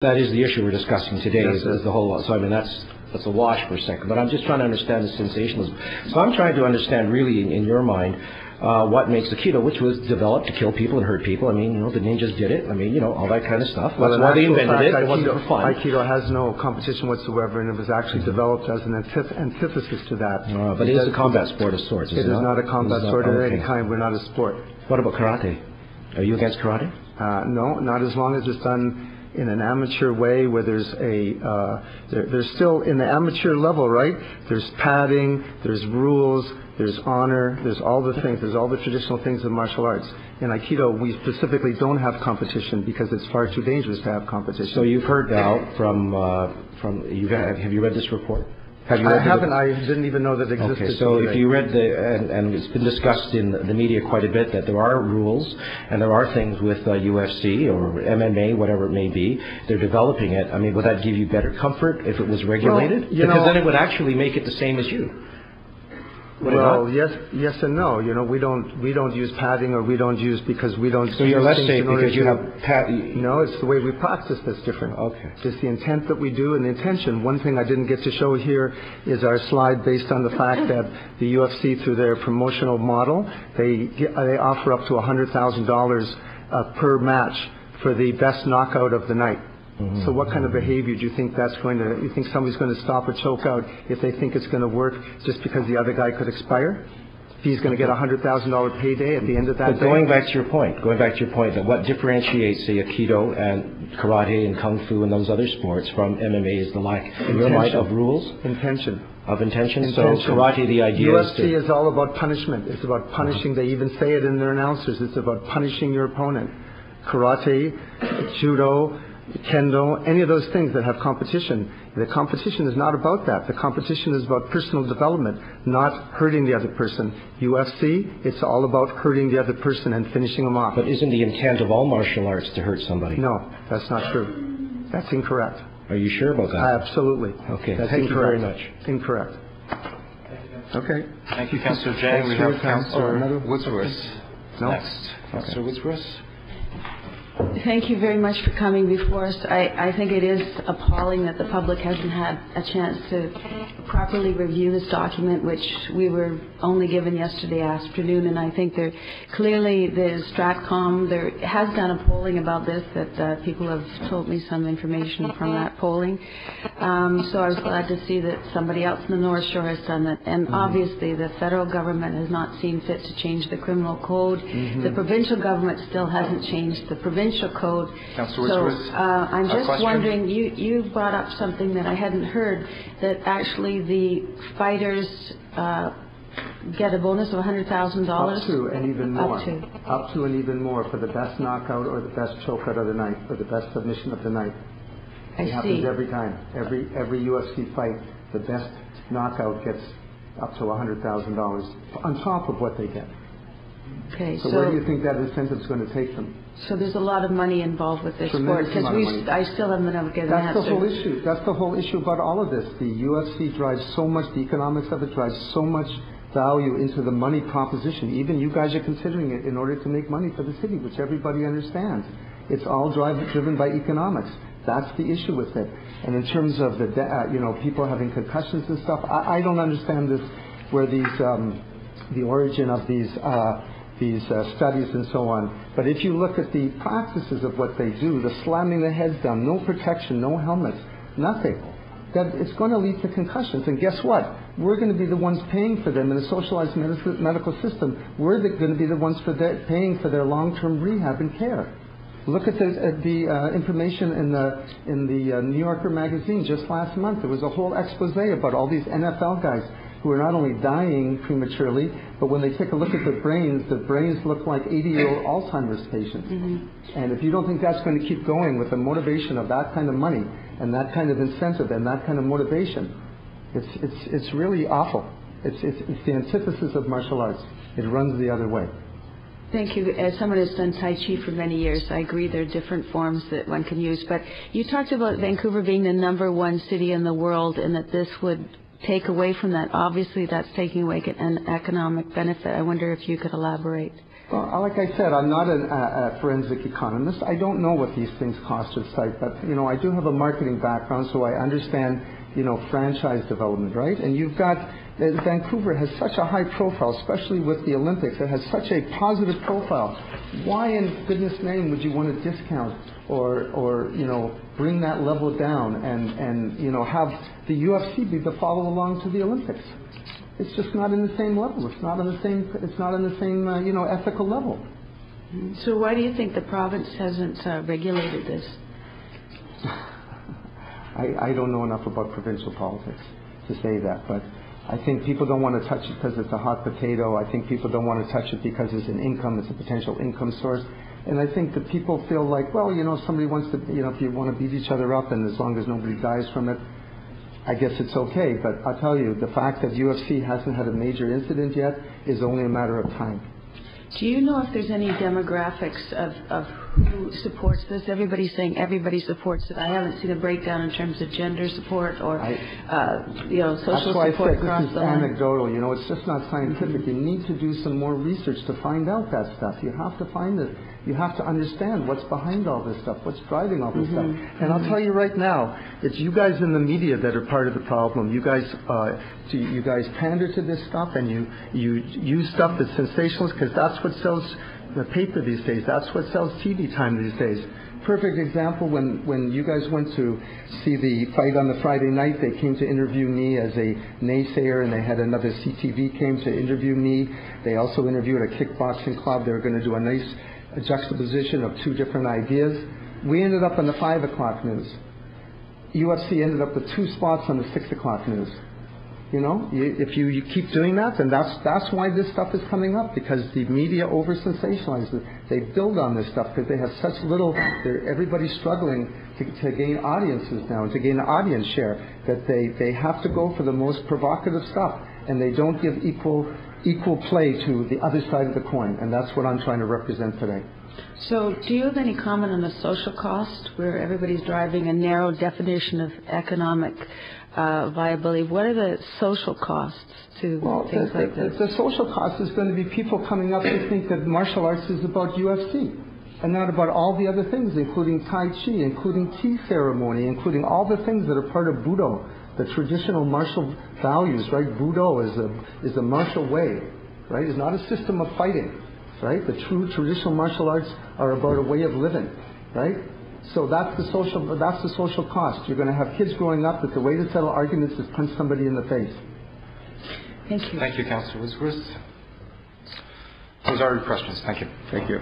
That is the issue we're discussing today, is the whole, so I mean that's a wash for a second, but I'm just trying to understand the sensationalism. So I'm trying to understand really in your mind what makes Aikido, which was developed to kill people and hurt people. I mean, you know, the ninjas did it. I mean, you know, all that kind of stuff. That's why they invented it. It wasn't for fun. Aikido has no competition whatsoever, and it was actually developed as an antithesis to that. But it is a combat sport of sorts, is it not? It is not a combat sport of any kind. We're not a sport. What about karate? Are you against karate? No, not as long as it's done in an amateur way, where there's there's still in the amateur level, right? There's padding, there's rules, there's honor, there's all the things, there's all the traditional things of martial arts. In Aikido, we specifically don't have competition because it's far too dangerous to have competition. So you've heard now have you read this report? I haven't. I didn't even know that it existed. Okay, so if you read and it's been discussed in the media quite a bit that there are rules and there are things with UFC or MMA, whatever it may be, they're developing it. I mean, would that give you better comfort if it was regulated? Well, because then it would actually make it the same as you. Well, yes and no. You know, we don't use padding, or we don't use because we don't. So you're less safe because you have padding. No, it's the way we practice that's different. Okay. It's the intent that we do and the intention. One thing I didn't get to show here is our slide based on the fact that the UFC, through their promotional model, they offer up to $100,000 per match for the best knockout of the night. Mm-hmm. So what kind of behavior do you think you think somebody's going to stop a choke out if they think it's going to work just because the other guy could expire? He's going to get a $100,000 payday at the end of that day? Going back to your point, that what differentiates, say, Aikido and karate and kung fu and those other sports from MMA is the lack, in your mind, of rules? Intention. Of intention? So karate, the idea UFC is all about punishment. It's about punishing. They even say it in their announcers. It's about punishing your opponent. Karate, judo, kendo, any of those things that have competition. The competition is not about that. The competition is about personal development, not hurting the other person. UFC, it's all about hurting the other person and finishing them off. But isn't the intent of all martial arts to hurt somebody? No, that's not true. That's incorrect. Are you sure about that? Absolutely. Okay, that's thank incorrect. you very much. Incorrect. Okay. Thank you, Councillor Jang. We have Councillor Woodsworth next. Councillor Woodsworth. Thank you very much for coming before us. I think it is appalling that the public hasn't had a chance to properly review this document, which we were only given yesterday afternoon. And I think clearly the Stratcom has done a polling about this, that people have told me some information from that polling. So I was glad to see that somebody else in the North Shore has done it. And obviously the federal government has not seen fit to change the criminal code. The provincial government still hasn't changed the provincial code. So I'm just wondering, you brought up something that I hadn't heard, that actually the fighters get a bonus of $100,000? Up to and even more. Up to and even more for the best knockout or the best chokeout of the night or the best submission of the night. It happens every time. Every UFC fight, the best knockout gets up to $100,000 on top of what they get. Okay, so where do you think that incentive is going to take them? So there's a lot of money involved with this sport, because I still haven't been able to get an answer. That's the whole issue. That's the whole issue about all of this. The UFC drives so much, the economics of it drives so much value into the money proposition. Even you guys are considering it in order to make money for the city, which everybody understands. It's all driven by economics. That's the issue with it. And in terms of the people having concussions and stuff, I don't understand this, where the origin of these studies and so on. But if you look at the practices of what they do, the slamming the heads down, no protection, no helmets, nothing, that it's going to lead to concussions. And guess what? We're going to be the ones paying for them in a socialized medical system. We're going to be the ones paying for their long-term rehab and care. Look at the information in the New Yorker magazine just last month. There was a whole expose about all these NFL guys who are not only dying prematurely, but when they take a look at their brains look like 80-year-old Alzheimer's patients. And if you don't think that's going to keep going with the motivation of that kind of money and that kind of incentive and that kind of motivation, it's really awful. It's the antithesis of martial arts. It runs the other way. Thank you. As someone who's done Tai Chi for many years, I agree there are different forms that one can use. But you talked about Vancouver being the #1 city in the world, and that this would take away from that. Obviously, that's taking away an economic benefit. I wonder if you could elaborate. Well, like I said, I'm not a forensic economist. I don't know what these things cost at site, but, I do have a marketing background, so I understand, franchise development, right? And you've got, Vancouver has such a high profile, especially with the Olympics. It has such a positive profile. Why in goodness name would you want to discount or bring that level down and have the UFC be the follow along to the Olympics? It's just not in the same level. It's not on the same ethical level. So why do you think the province hasn't regulated this? I don't know enough about provincial politics to say that, but I think people don't want to touch it because it's a hot potato. I think people don't want to touch it because it's an income, it's a potential income source. And I think that people feel like, well, somebody wants to, if you want to beat each other up and as long as nobody dies from it, I guess it's okay. But I'll tell you, the fact that UFC hasn't had a major incident yet is only a matter of time. Do you know if there's any demographics of who supports this? Everybody's saying everybody supports it. I haven't seen a breakdown in terms of gender support or, social support across the line. That's why I said this is anecdotal. It's just not scientific. You need to do some more research to find out that stuff. You have to find it. You have to understand what's behind all this stuff, what's driving all this stuff. And I'll tell you right now, it's you guys in the media that are part of the problem. You guys pander to this stuff, and you use stuff that's sensationalist because that's what sells the paper these days. That's what sells TV time these days. Perfect example, when you guys went to see the fight on the Friday night, they came to interview me as a naysayer, and they had another CTV came to interview me. They also interviewed a kickboxing club. They were going to do a nice juxtaposition of two different ideas. We ended up on the 5 o'clock news. UFC ended up with 2 spots on the 6 o'clock news. If you keep doing that, then that's why this stuff is coming up, because the media over-sensationalizes it. They build on this stuff because they have such little, everybody's struggling to gain audiences now and to gain an audience share, that they have to go for the most provocative stuff, and they don't give equal play to the other side of the coin, and that's what I'm trying to represent today. So do you have any comment on the social cost, where everybody's driving a narrow definition of economic viability? What are the social costs to things like this? The social cost is going to be people coming up who think that martial arts is about UFC and not about all the other things, including Tai Chi, including tea ceremony, including all the things that are part of Budo, the traditional martial values, right? Budo is a martial way, right? It's not a system of fighting, right? The true traditional martial arts are about a way of living, right? So that's the social cost. You're going to have kids growing up that the way to settle arguments is punch somebody in the face. Thank you. Thank you, Councillor Woodsworth. Those are your questions. Thank you. Thank you.